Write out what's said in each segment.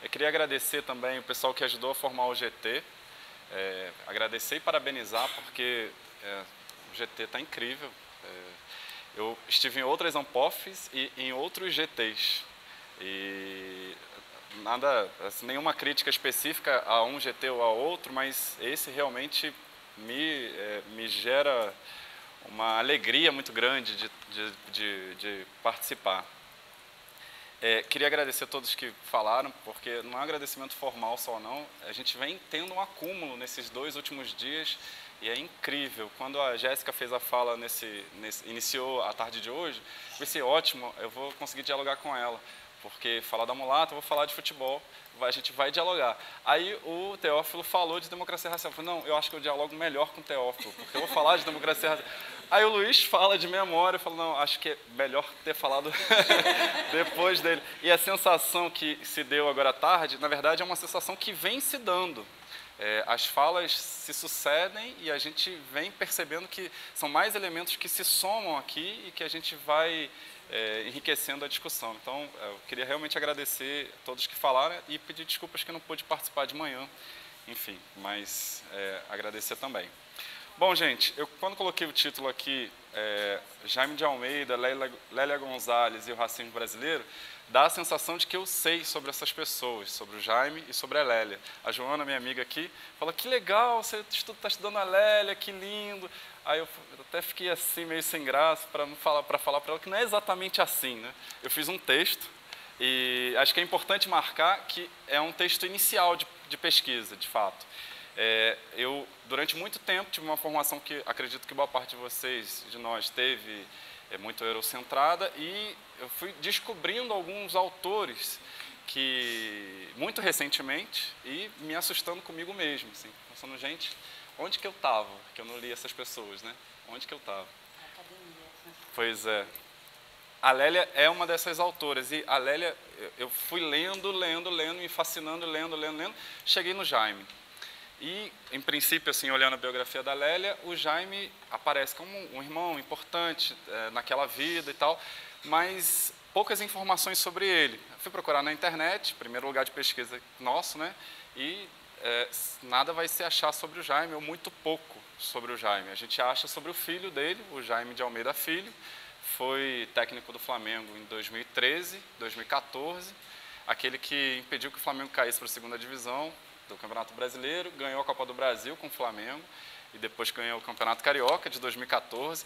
Eu queria agradecer também o pessoal que ajudou a formar o GT, agradecer e parabenizar, porque o GT está incrível. Eu estive em outras Ampofs e em outros GTs, e nada, assim, nenhuma crítica específica a um GT ou a outro, mas esse realmente me gera uma alegria muito grande de participar. Queria agradecer a todos que falaram, porque não é um agradecimento formal só não, a gente vem tendo um acúmulo nesses 2 últimos dias e é incrível. Quando a Jéssica fez a fala, iniciou a tarde de hoje, eu pensei, ótimo, eu vou conseguir dialogar com ela, porque falar da mulata, eu vou falar de futebol, a gente vai dialogar. Aí o Teófilo falou de democracia racial, eu falei, não, eu acho que eu dialogo melhor com o Teófilo, porque eu vou falar de democracia racial. Aí o Luiz fala de memória, eu falo, não, acho que é melhor ter falado depois dele. E a sensação que se deu agora à tarde, na verdade, é uma sensação que vem se dando. As falas se sucedem e a gente vem percebendo que são mais elementos que se somam aqui e que a gente vai enriquecendo a discussão. Então, eu queria realmente agradecer a todos que falaram e pedir desculpas que não pude participar de manhã, enfim, mas agradecer também. Bom, gente, eu quando coloquei o título aqui, Jaime de Almeida, Lélia Gonzalez e o racismo brasileiro, dá a sensação de que eu sei sobre essas pessoas, sobre o Jaime e sobre a Lélia. A Joana, minha amiga aqui, fala, que legal, você está estudando a Lélia, que lindo. Aí eu até fiquei assim, meio sem graça, para falar para ela que não é exatamente assim, né? Eu fiz um texto e acho que é importante marcar que é um texto inicial de pesquisa, de fato. Eu, durante muito tempo, tive uma formação que acredito que boa parte de vocês, de nós, teve muito eurocentrada, e eu fui descobrindo alguns autores que, muito recentemente, e me assustando comigo mesmo, assim, pensando, gente, onde que eu estava, que eu não li essas pessoas, né? Onde que eu estava? Pois é. A Lélia é uma dessas autoras, e a Lélia, eu fui lendo, me fascinando, lendo, cheguei no Jaime. E, em princípio, assim, olhando a biografia da Lélia, o Jaime aparece como um irmão importante naquela vida e tal, mas poucas informações sobre ele. Eu fui procurar na internet, primeiro lugar de pesquisa nosso, né? E nada vai se achar sobre o Jaime, ou muito pouco sobre o Jaime. A gente acha sobre o filho dele, o Jaime de Almeida Filho, foi técnico do Flamengo em 2013, 2014, aquele que impediu que o Flamengo caísse para a segunda divisão do Campeonato Brasileiro, ganhou a Copa do Brasil com o Flamengo e depois ganhou o Campeonato Carioca de 2014,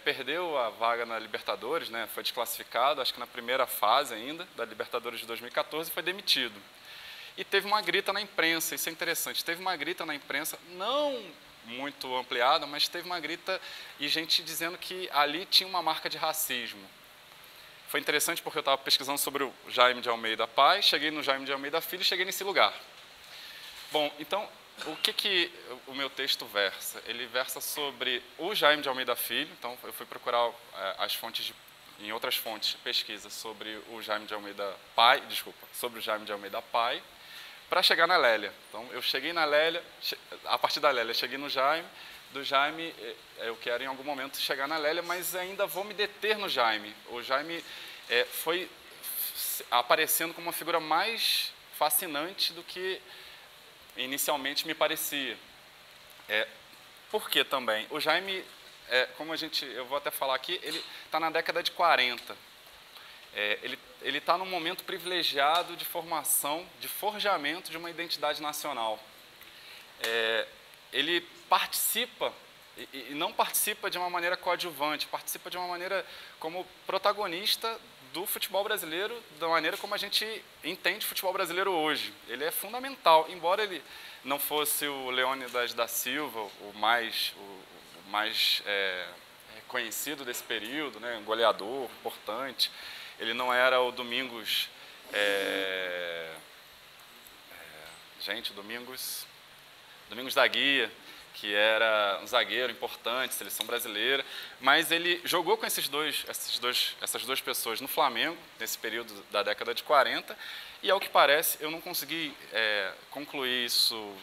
perdeu a vaga na Libertadores, né, foi desclassificado, acho que na primeira fase ainda da Libertadores de 2014, e foi demitido. E teve uma grita na imprensa, isso é interessante, teve uma grita na imprensa, não muito ampliada, mas teve uma grita e gente dizendo que ali tinha uma marca de racismo. Foi interessante porque eu estava pesquisando sobre o Jaime de Almeida pai, cheguei no Jaime de Almeida filho e cheguei nesse lugar. Bom, então, o que o meu texto versa? Ele versa sobre o Jaime de Almeida filho, então eu fui procurar em outras fontes de pesquisa sobre o Jaime de Almeida pai, sobre o Jaime de Almeida pai, para chegar na Lélia. Então, eu cheguei na Lélia, a partir da Lélia, cheguei no Jaime. Do Jaime, eu quero em algum momento chegar na Lélia, mas ainda vou me deter no Jaime. O Jaime foi aparecendo como uma figura mais fascinante do que inicialmente me parecia. Por que também? O Jaime, eu vou até falar aqui, ele está na década de 40. Ele está num momento privilegiado de formação, de forjamento de uma identidade nacional. Ele participa, e não participa de uma maneira coadjuvante, participa de uma maneira como protagonista do futebol brasileiro, da maneira como a gente entende o futebol brasileiro hoje. Ele é fundamental, embora ele não fosse o Leônidas da Silva, o mais conhecido desse período, né, um goleador importante, ele não era o Domingos... Domingos da Guia, que era um zagueiro importante, seleção brasileira, mas ele jogou com essas duas pessoas no Flamengo, nesse período da década de 40, e ao que parece, eu não consegui concluir isso,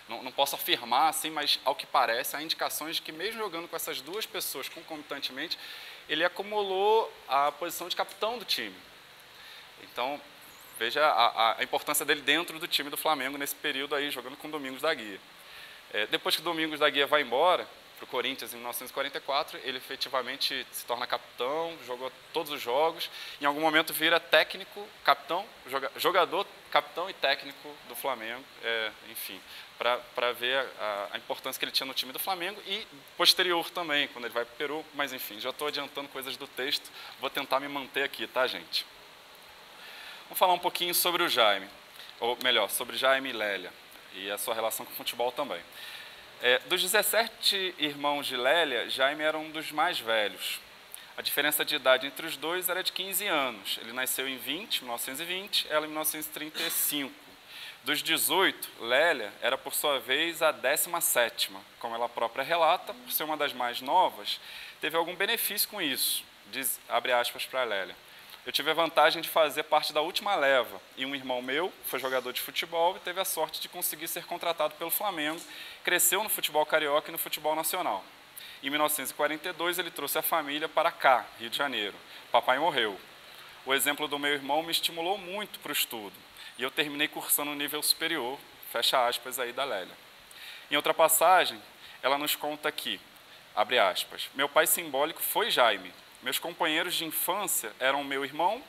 não posso afirmar assim, mas ao que parece, há indicações de que mesmo jogando com essas duas pessoas concomitantemente, ele acumulou a posição de capitão do time. Então, Veja a importância dele dentro do time do Flamengo nesse período aí, jogando com Domingos da Guia. Depois que Domingos da Guia vai embora para o Corinthians em 1944, ele efetivamente se torna capitão, jogou todos os jogos, em algum momento vira técnico, capitão, jogador, capitão e técnico do Flamengo, enfim, para ver a importância que ele tinha no time do Flamengo e posterior também, quando ele vai para o Peru, mas enfim, já estou adiantando coisas do texto, vou tentar me manter aqui, tá, gente? Vamos falar um pouquinho sobre o Jaime, ou melhor, sobre Jaime e Lélia, e a sua relação com o futebol também. Dos 17 irmãos de Lélia, Jaime era um dos mais velhos. A diferença de idade entre os dois era de 15 anos. Ele nasceu em 1920, ela em 1935. Dos 18, Lélia era, por sua vez, a 17ª. Como ela própria relata, por ser uma das mais novas, teve algum benefício com isso, diz, abre aspas para Lélia. Eu tive a vantagem de fazer parte da última leva, e um irmão meu foi jogador de futebol e teve a sorte de conseguir ser contratado pelo Flamengo, cresceu no futebol carioca e no futebol nacional. Em 1942, ele trouxe a família para cá, Rio de Janeiro. Papai morreu. O exemplo do meu irmão me estimulou muito para o estudo, e eu terminei cursando um nível superior, fecha aspas aí da Lélia. Em outra passagem, ela nos conta aqui, abre aspas, meu pai simbólico foi Jaime. Meus companheiros de infância eram meu irmão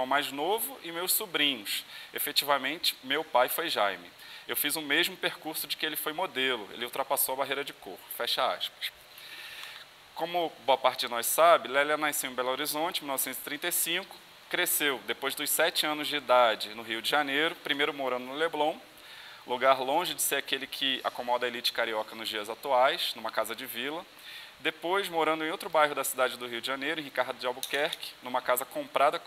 mais novo e meus sobrinhos. Efetivamente, meu pai foi Jaime. Eu fiz o mesmo percurso de que ele foi modelo, ele ultrapassou a barreira de cor, fecha aspas. Como boa parte de nós sabe, Lélia nasceu em Belo Horizonte, em 1935, cresceu depois dos 7 anos de idade no Rio de Janeiro, primeiro morando no Leblon, lugar longe de ser aquele que acomoda a elite carioca nos dias atuais, numa casa de vila. Depois, morando em outro bairro da cidade do Rio de Janeiro, em Ricardo de Albuquerque, numa casa comprada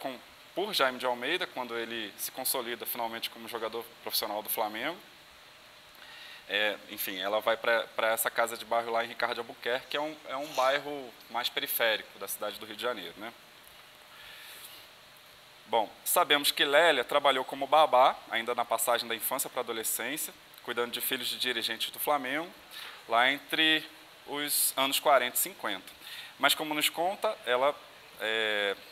por Jaime de Almeida, quando ele se consolida finalmente como jogador profissional do Flamengo. Enfim, ela vai para essa casa de bairro lá em Ricardo de Albuquerque, que é um bairro mais periférico da cidade do Rio de Janeiro, né? Bom, sabemos que Lélia trabalhou como babá, ainda na passagem da infância para a adolescência, cuidando de filhos de dirigentes do Flamengo, lá entre os anos 40 e 50. Mas, como nos conta, ela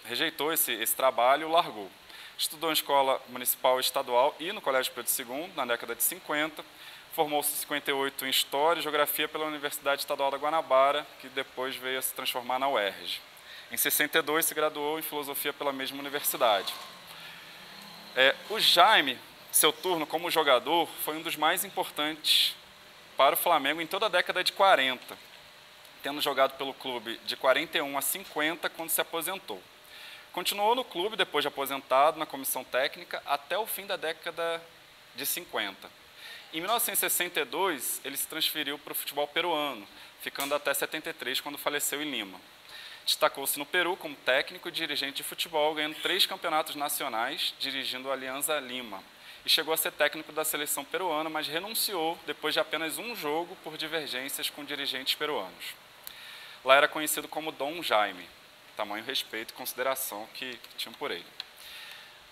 rejeitou esse trabalho e o largou. Estudou em escola municipal e estadual e no Colégio Pedro II, na década de 50. Formou-se em 58 em História e Geografia pela Universidade Estadual da Guanabara, que depois veio a se transformar na UERJ. Em 62, se graduou em Filosofia pela mesma universidade. O Jaime, seu turno como jogador, foi um dos mais importantes para o Flamengo em toda a década de 40, tendo jogado pelo clube de 41 a 50, quando se aposentou. Continuou no clube, depois de aposentado, na comissão técnica, até o fim da década de 50. Em 1962, ele se transferiu para o futebol peruano, ficando até 73, quando faleceu em Lima. Destacou-se no Peru como técnico e dirigente de futebol, ganhando 3 campeonatos nacionais, dirigindo a Alianza Lima. E chegou a ser técnico da seleção peruana, mas renunciou depois de apenas um jogo por divergências com dirigentes peruanos. Lá era conhecido como Dom Jaime, tamanho respeito e consideração que tinham por ele.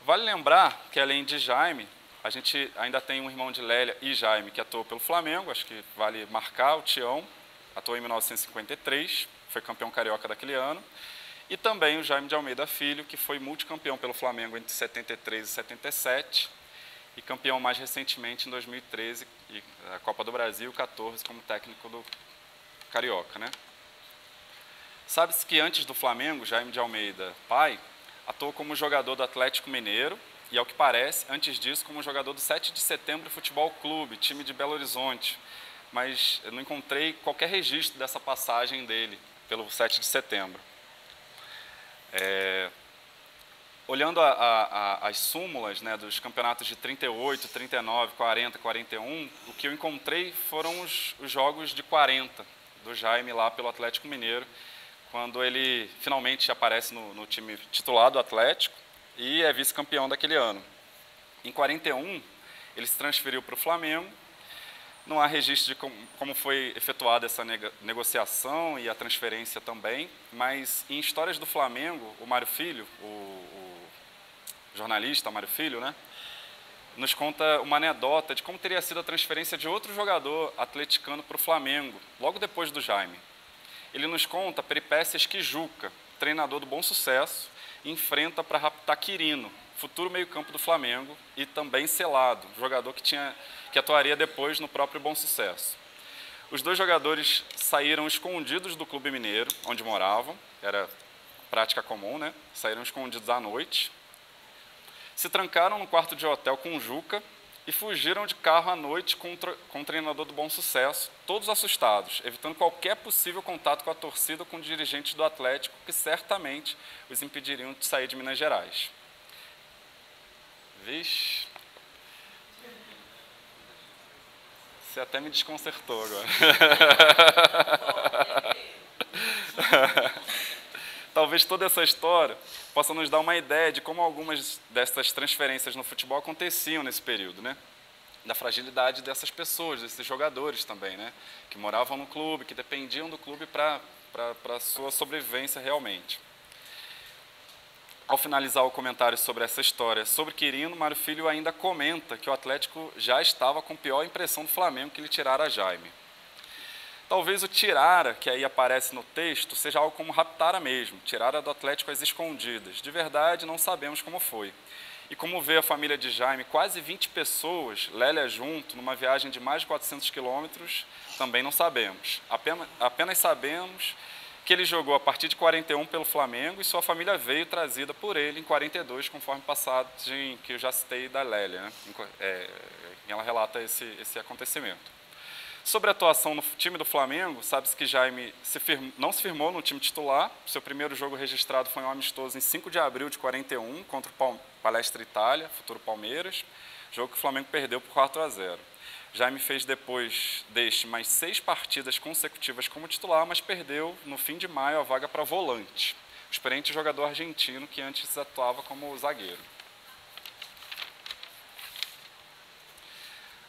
Vale lembrar que, além de Jaime, a gente ainda tem um irmão de Lélia e Jaime que atuou pelo Flamengo, acho que vale marcar, o Tião, atuou em 1953, foi campeão carioca daquele ano, e também o Jaime de Almeida Filho, que foi multicampeão pelo Flamengo entre 73 e 77, e campeão mais recentemente em 2013, e a Copa do Brasil, 14, como técnico do Carioca, né? Sabe-se que antes do Flamengo, Jaime de Almeida, pai, atuou como jogador do Atlético Mineiro, e ao que parece, antes disso, como jogador do 7 de Setembro Futebol Clube, time de Belo Horizonte, mas eu não encontrei qualquer registro dessa passagem dele pelo 7 de Setembro. Olhando as súmulas, né, dos campeonatos de 38, 39, 40, 41, o que eu encontrei foram os jogos de 40 do Jaime lá pelo Atlético Mineiro, quando ele finalmente aparece no time titular do Atlético e é vice-campeão daquele ano. Em 41, ele se transferiu para o Flamengo. Não há registro de como foi efetuada essa negociação e a transferência também, mas em Histórias do Flamengo, o Mário Filho, o jornalista Mário Filho, né, nos conta uma anedota de como teria sido a transferência de outro jogador atleticano para o Flamengo, logo depois do Jaime. Ele nos conta peripécias que Juca, treinador do Bom Sucesso, enfrenta para raptar Quirino, futuro meio-campo do Flamengo e também Celado, jogador que atuaria depois no próprio Bom Sucesso. Os dois jogadores saíram escondidos do Clube Mineiro, onde moravam, era prática comum, né? Saíram escondidos à noite, se trancaram no quarto de hotel com o Juca e fugiram de carro à noite com o treinador do Bom Sucesso, todos assustados, evitando qualquer possível contato com a torcida ou com dirigentes do Atlético, que certamente os impediriam de sair de Minas Gerais. Vixe. Você até me desconcertou agora. Talvez toda essa história possa nos dar uma ideia de como algumas dessas transferências no futebol aconteciam nesse período, né? Da fragilidade dessas pessoas, desses jogadores também, né? Que moravam no clube, que dependiam do clube para a sua sobrevivência realmente. Ao finalizar o comentário sobre essa história sobre Quirino, Mário Filho ainda comenta que o Atlético já estava com pior impressão do Flamengo que lhe tirara Jaime. Talvez o tirara, que aí aparece no texto, seja algo como raptara mesmo, tirara do Atlético às escondidas. De verdade, não sabemos como foi. E como vê a família de Jaime, quase 20 pessoas, Lélia junto, numa viagem de mais de 400 quilômetros, também não sabemos. Apenas sabemos que ele jogou a partir de 41 pelo Flamengo e sua família veio trazida por ele em 42, conforme passagem que eu já citei da Lélia, né? Ela relata esse acontecimento. Sobre a atuação no time do Flamengo, sabe-se que Jaime não se firmou no time titular. Seu primeiro jogo registrado foi um amistoso em 5 de abril de 41, contra o Palestra Itália, futuro Palmeiras, jogo que o Flamengo perdeu por 4-0. Jaime fez depois deste mais 6 partidas consecutivas como titular, mas perdeu no fim de maio a vaga para volante, o experiente jogador argentino que antes atuava como zagueiro.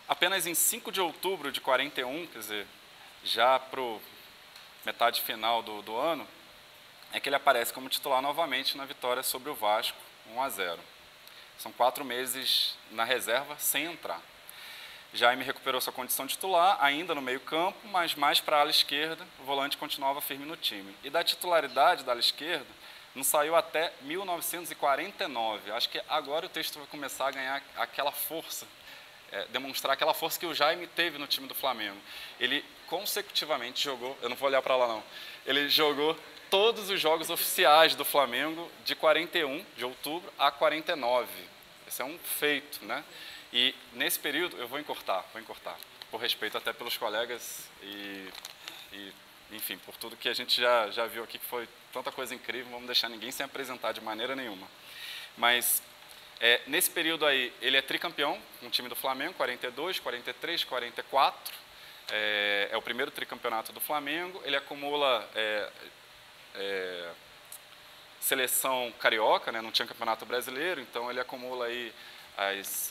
Apenas em 5 de outubro de 41, quer dizer, já para metade final do ano, é que ele aparece como titular novamente na vitória sobre o Vasco, 1-0. São 4 meses na reserva sem entrar. Jaime recuperou sua condição de titular, ainda no meio-campo, mas mais para a ala esquerda, o volante continuava firme no time. E da titularidade da ala esquerda, não saiu até 1949. Acho que agora o texto vai começar a ganhar aquela força, demonstrar aquela força que o Jaime teve no time do Flamengo. Ele consecutivamente jogou, eu não vou olhar para lá não, ele jogou todos os jogos oficiais do Flamengo de 41 de outubro a 49. Esse é um feito, né? E nesse período, eu vou encurtar, por respeito até pelos colegas e enfim, por tudo que a gente já viu aqui, que foi tanta coisa incrível, não vamos deixar ninguém sem apresentar de maneira nenhuma. Mas nesse período aí, ele é tricampeão com o time do Flamengo, 42, 43, 44, é o primeiro tricampeonato do Flamengo, ele acumula seleção carioca, né? Não tinha campeonato brasileiro, então ele acumula aí,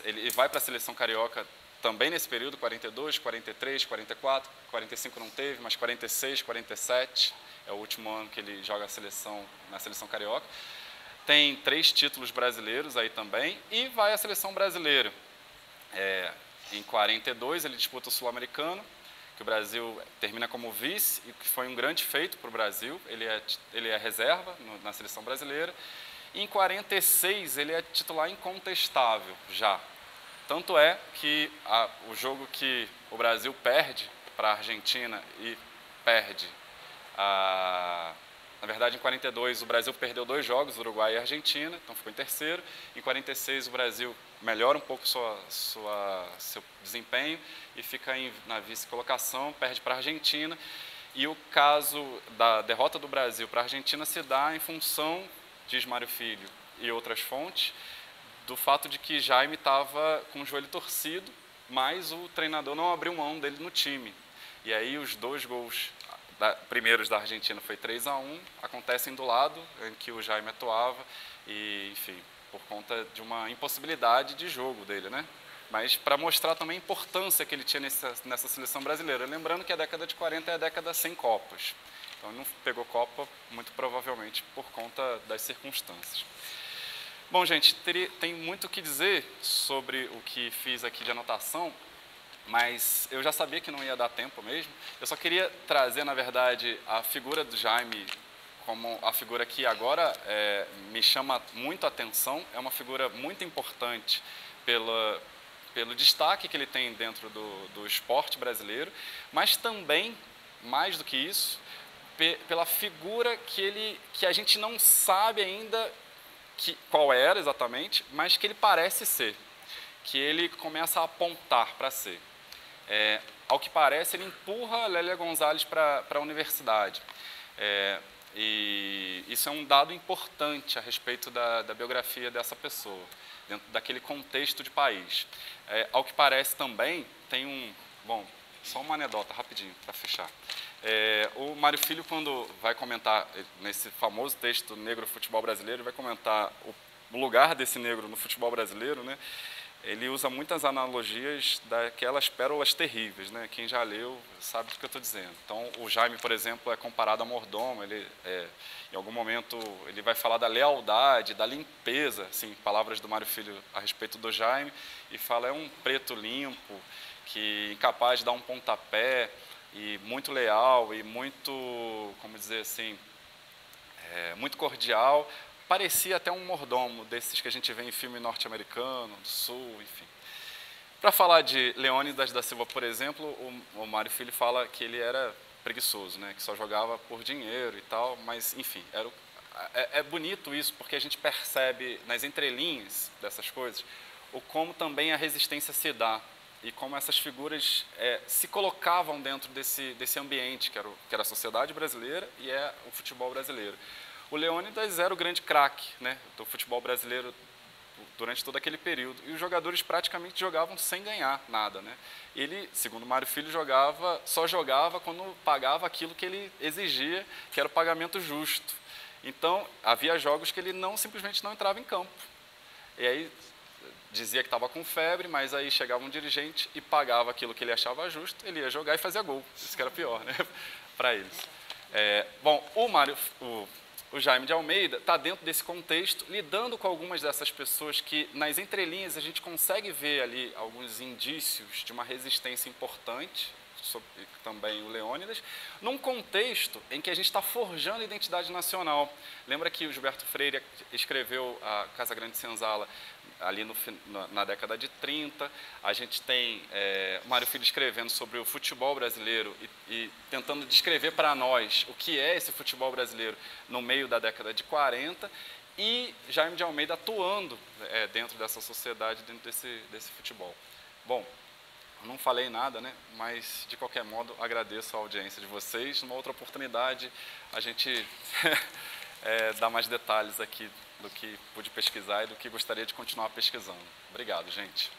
ele vai para a seleção carioca também nesse período, 42, 43, 44, 45 não teve, mas 46, 47, é o último ano que ele joga na seleção carioca. Tem 3 títulos brasileiros aí também e vai à seleção brasileira. Em 42 ele disputa o Sul-Americano, que o Brasil termina como vice e que foi um grande feito para o Brasil. Ele é reserva na seleção brasileira. E em 46 ele é titular incontestável já. Tanto é que o jogo que o Brasil perde para a Argentina e perde na verdade, em 42, o Brasil perdeu 2 jogos, Uruguai e Argentina, então ficou em terceiro. Em 46, o Brasil melhora um pouco seu desempenho e fica na vice-colocação, perde para a Argentina. E o caso da derrota do Brasil para a Argentina se dá em função, diz Mário Filho e outras fontes, do fato de que Jaime estava com o joelho torcido, mas o treinador não abriu mão dele no time. E aí os 2 gols primeiros da Argentina foi 3-1, acontecem do lado em que o Jaime atuava e, enfim, por conta de uma impossibilidade de jogo dele, né? Mas para mostrar também a importância que ele tinha nessa seleção brasileira. Lembrando que a década de 40 é a década sem Copas. Então ele não pegou Copa, muito provavelmente por conta das circunstâncias. Bom, gente, tem muito o que dizer sobre o que fiz aqui de anotação, mas eu já sabia que não ia dar tempo mesmo. Eu só queria trazer, na verdade, a figura do Jaime como a figura que agora me chama muito a atenção, é uma figura muito importante pelo destaque que ele tem dentro do esporte brasileiro, mas também, mais do que isso, pela figura que a gente não sabe ainda qual era exatamente, mas que ele parece ser, que ele começa a apontar para ser. Ao que parece, ele empurra Lélia Gonzalez para a universidade. E isso é um dado importante a respeito da biografia dessa pessoa, dentro daquele contexto de país. Ao que parece também, tem bom, só uma anedota rapidinho para fechar. O Mário Filho, quando vai comentar nesse famoso texto Negro Futebol Brasileiro, vai comentar o lugar desse negro no futebol brasileiro, né? Ele usa muitas analogias daquelas pérolas terríveis, né? Quem já leu sabe do que eu estou dizendo. Então, o Jaime, por exemplo, é comparado a mordomo. Em algum momento, ele vai falar da lealdade, da limpeza, assim, palavras do Mário Filho a respeito do Jaime, e fala, é um preto limpo, que incapaz de dar um pontapé, e muito leal, e muito, como dizer assim, muito cordial. Parecia até um mordomo desses que a gente vê em filme norte-americano, do sul, enfim. Para falar de Leônidas da Silva, por exemplo, o Mário Filho fala que ele era preguiçoso, né? Que só jogava por dinheiro e tal, mas, enfim, é bonito isso, porque a gente percebe nas entrelinhas dessas coisas o como também a resistência se dá e como essas figuras se colocavam dentro desse ambiente, que era a sociedade brasileira e o futebol brasileiro. O Leônidas era o grande craque, né, do futebol brasileiro durante todo aquele período. E os jogadores praticamente jogavam sem ganhar nada, né? Ele, segundo Mário Filho, só jogava quando pagava aquilo que ele exigia, que era o pagamento justo. Então, havia jogos que ele simplesmente não entrava em campo. E aí dizia que estava com febre, mas aí chegava um dirigente e pagava aquilo que ele achava justo, ele ia jogar e fazia gol. Isso que era pior, né, para eles. Bom, o Jaime de Almeida está dentro desse contexto, lidando com algumas dessas pessoas que, nas entrelinhas, a gente consegue ver ali alguns indícios de uma resistência importante, também o Leônidas, num contexto em que a gente está forjando a identidade nacional. Lembra que o Gilberto Freire escreveu a Casa Grande Senzala ali na década de 30, a gente tem o Mário Filho escrevendo sobre o futebol brasileiro e tentando descrever para nós o que é esse futebol brasileiro no meio da década de 40, e Jaime de Almeida atuando dentro dessa sociedade, dentro desse futebol. Bom, não falei nada, né? Mas, de qualquer modo, agradeço a audiência de vocês. Numa outra oportunidade, a gente dá mais detalhes aqui do que pude pesquisar e do que gostaria de continuar pesquisando. Obrigado, gente.